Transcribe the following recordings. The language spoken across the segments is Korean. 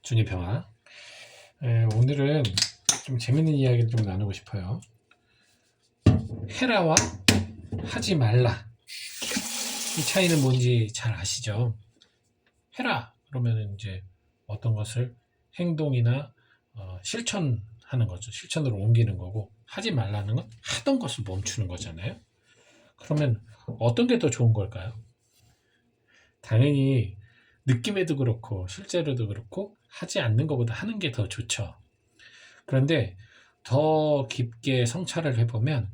주님 평화. 오늘은 좀 재밌는 이야기를 좀 나누고 싶어요. 해라와 하지 말라. 이 차이는 뭔지 잘 아시죠? 해라 그러면 이제 어떤 것을 행동이나 실천하는 거죠. 실천으로 옮기는 거고, 하지 말라는 건 하던 것을 멈추는 거잖아요. 그러면 어떤 게 더 좋은 걸까요? 당연히 느낌에도 그렇고 실제로도 그렇고 하지 않는 것보다 하는 게 더 좋죠. 그런데 더 깊게 성찰을 해보면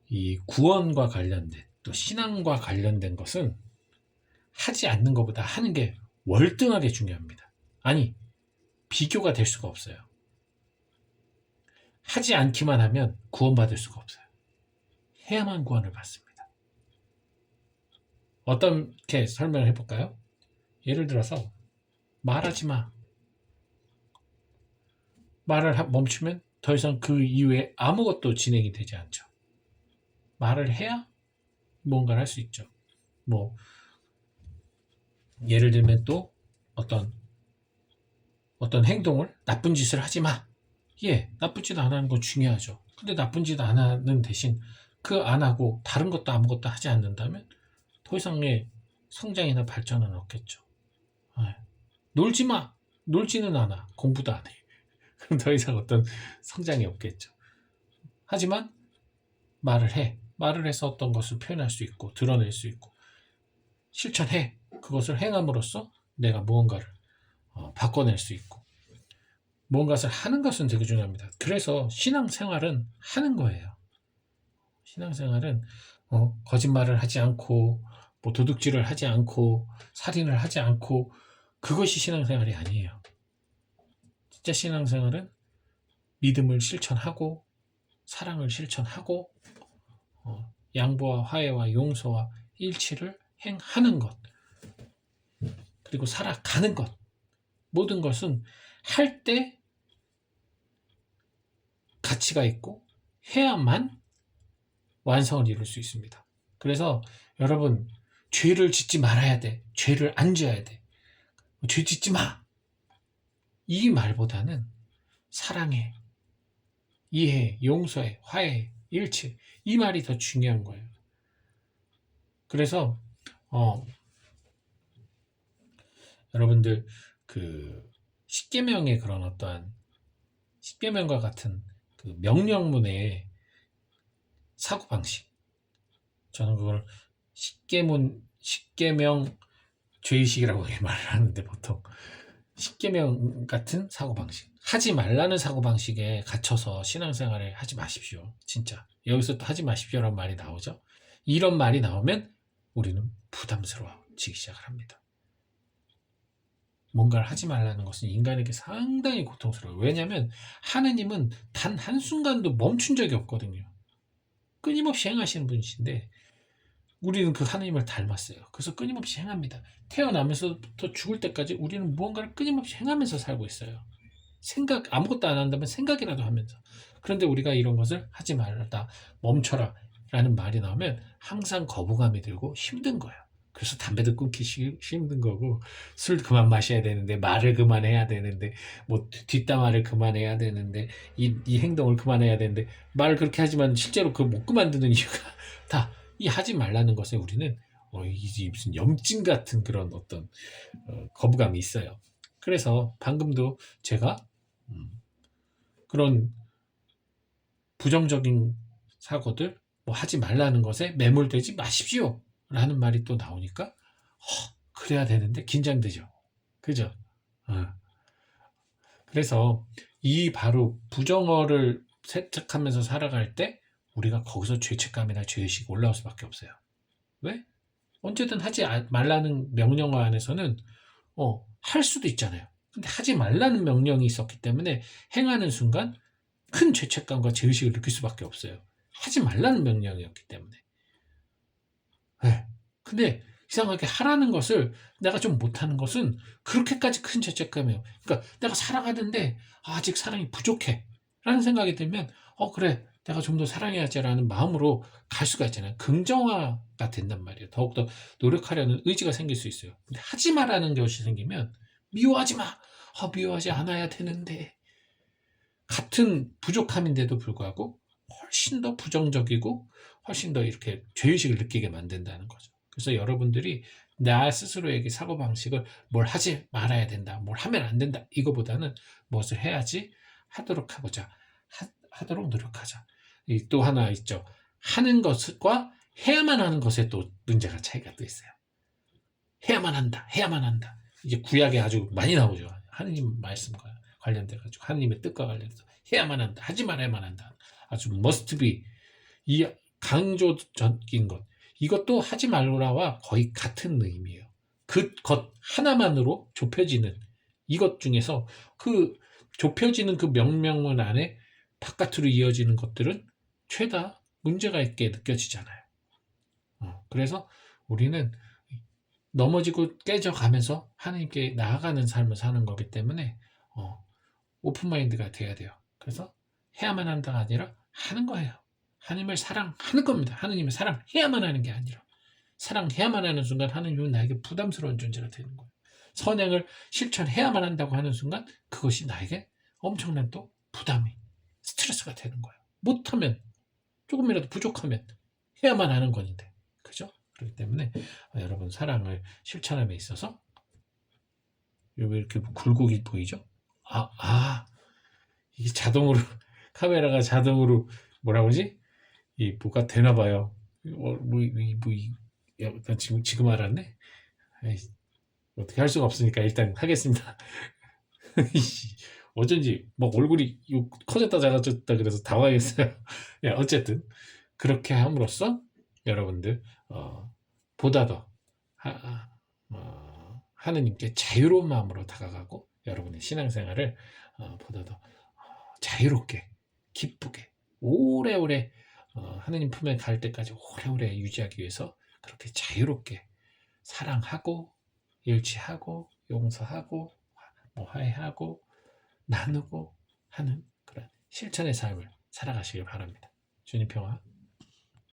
이 구원과 관련된, 또 신앙과 관련된 것은 하지 않는 것보다 하는 게 월등하게 중요합니다. 아니, 비교가 될 수가 없어요. 하지 않기만 하면 구원받을 수가 없어요. 해야만 구원을 받습니다. 어떻게 설명을 해볼까요? 예를 들어서 말하지 마. 말을 멈추면 더 이상 그 이후에 아무것도 진행이 되지 않죠. 말을 해야 뭔가를 할 수 있죠. 뭐 예를 들면 또 어떤 행동을, 나쁜 짓을 하지 마. 예, 나쁜 짓 안 하는 건 중요하죠. 근데 나쁜 짓 안 하는 대신 그 안 하고 다른 것도 아무것도 하지 않는다면 더 이상의 성장이나 발전은 없겠죠. 놀지 마. 놀지는 않아. 공부도 안 해. 그럼 더 이상 어떤 성장이 없겠죠. 하지만 말을 해. 말을 해서 어떤 것을 표현할 수 있고 드러낼 수 있고 실천해. 그것을 행함으로써 내가 무언가를 바꿔낼 수 있고, 무언가를 하는 것은 되게 중요합니다. 그래서 신앙생활은 하는 거예요. 신앙생활은 거짓말을 하지 않고, 뭐 도둑질을 하지 않고, 살인을 하지 않고, 그것이 신앙생활이 아니에요. 진짜 신앙생활은 믿음을 실천하고, 사랑을 실천하고, 양보와 화해와 용서와 일치를 행하는 것, 그리고 살아가는 것, 모든 것은 할 때 가치가 있고 해야만 완성을 이룰 수 있습니다. 그래서 여러분, 죄를 짓지 말아야 돼. 죄를 안 지어야 돼. 죄 짓지 마. 이 말보다는 사랑해, 이해, 용서해, 화해, 일치, 이 말이 더 중요한 거예요. 그래서 여러분들 그 십계명의 그런 어떠한 십계명과 같은 그 명령문의 사고방식, 저는 그걸 십계명 죄의식이라고 말을 하는데, 보통 십계명 같은 사고방식, 하지 말라는 사고방식에 갇혀서 신앙생활을 하지 마십시오. 진짜 여기서 또 하지 마십시오라는 말이 나오죠. 이런 말이 나오면 우리는 부담스러워지기 시작을 합니다. 뭔가를 하지 말라는 것은 인간에게 상당히 고통스러워요. 왜냐하면 하느님은 단 한순간도 멈춘 적이 없거든요. 끊임없이 행하시는 분이신데 우리는 그 하느님을 닮았어요. 그래서 끊임없이 행합니다. 태어나면서부터 죽을 때까지 우리는 무언가를 끊임없이 행하면서 살고 있어요. 아무것도 안 한다면 생각이라도 하면서. 그런데 우리가 이런 것을 하지 말라, 멈춰라 라는 말이 나오면 항상 거부감이 들고 힘든 거예요. 그래서 담배도 끊기 힘든 거고, 술 그만 마셔야 되는데, 말을 그만해야 되는데, 뭐 뒷담화를 그만해야 되는데, 이 행동을 그만해야 되는데, 말을 그렇게 하지만 실제로 그 못 그만두는 이유가 다 이 하지 말라는 것에 우리는 이게 무슨 염증 같은 그런 어떤 거부감이 있어요. 그래서 방금도 제가 그런 부정적인 사고들, 뭐 하지 말라는 것에 매몰되지 마십시오 라는 말이 또 나오니까 그래야 되는데 긴장되죠. 그죠? 그래서 이 바로 부정어를 세탁하면서 살아갈 때 우리가 거기서 죄책감이나 죄의식이 올라올 수밖에 없어요. 왜? 언제든 하지 말라는 명령어 안에서는 할 수도 있잖아요. 근데 하지 말라는 명령이 있었기 때문에 행하는 순간 큰 죄책감과 죄의식을 느낄 수밖에 없어요. 하지 말라는 명령이었기 때문에. 근데 이상하게 하라는 것을 내가 좀 못하는 것은 그렇게까지 큰 죄책감이에요. 그러니까 내가 살아가는데 아직 사랑이 부족해 라는 생각이 들면 그래, 내가 좀 더 사랑해야지라는 마음으로 갈 수가 있잖아요. 긍정화가 된단 말이에요. 더욱더 노력하려는 의지가 생길 수 있어요. 근데 하지 말라는 것이 생기면 미워하지 마. 미워하지 않아야 되는데. 같은 부족함인데도 불구하고 훨씬 더 부정적이고 훨씬 더 이렇게 죄의식을 느끼게 만든다는 거죠. 그래서 여러분들이 나 스스로에게 사고방식을 뭘 하지 말아야 된다, 뭘 하면 안 된다, 이거보다는 무엇을 해야지 하도록 하고자 하도록 노력하자. 또 하나 있죠. 하는 것과 해야만 하는 것에 또 문제가 차이가 또 있어요. 해야만 한다, 해야만 한다. 이제 구약에 아주 많이 나오죠. 하느님 말씀과 관련돼 가지고 하느님의 뜻과 관련해서 해야만 한다, 하지 말아야만 한다. 아주 must be, 이 강조적인 것, 이것도 하지 말라와 거의 같은 의미예요. 그 것 하나만으로 좁혀지는 이것 중에서 그 좁혀지는 그 명령문 안에 바깥으로 이어지는 것들은 죄다 문제가 있게 느껴지잖아요. 그래서 우리는 넘어지고 깨져가면서 하나님께 나아가는 삶을 사는 거기 때문에 오픈마인드가 돼야 돼요. 그래서 해야만 한다가 아니라 하는 거예요. 하나님을 사랑하는 겁니다. 하나님을 사랑해야만 하는 게 아니라 사랑해야만 하는 순간 하나님은 나에게 부담스러운 존재가 되는 거예요. 선행을 실천해야만 한다고 하는 순간 그것이 나에게 엄청난 또 부담이, 스트레스가 되는 거예요. 못하면, 조금이라도 부족하면 해야만 하는 건데, 그죠? 그렇기 때문에 여러분 사랑을 실천함에 있어서 왜 이렇게 굴곡이 보이죠? 이게 자동으로 카메라가 자동으로 뭐라고 하지? 이 뭐가 되나 봐요. 나 지금 알았네. 에이, 어떻게 할 수가 없으니까 일단 하겠습니다. 어쩐지 막 얼굴이 커졌다 작아졌다 그래서 당황했어요. 어쨌든 그렇게 함으로써 여러분들 보다 더 하느님께 자유로운 마음으로 다가가고 여러분의 신앙생활을 보다 더 자유롭게 기쁘게 오래오래 하느님 품에 갈 때까지 오래오래 유지하기 위해서 그렇게 자유롭게 사랑하고 일치하고 용서하고 화해하고 나누고 하는 그런 실천의 삶을 살아가시길 바랍니다. 주님 평화.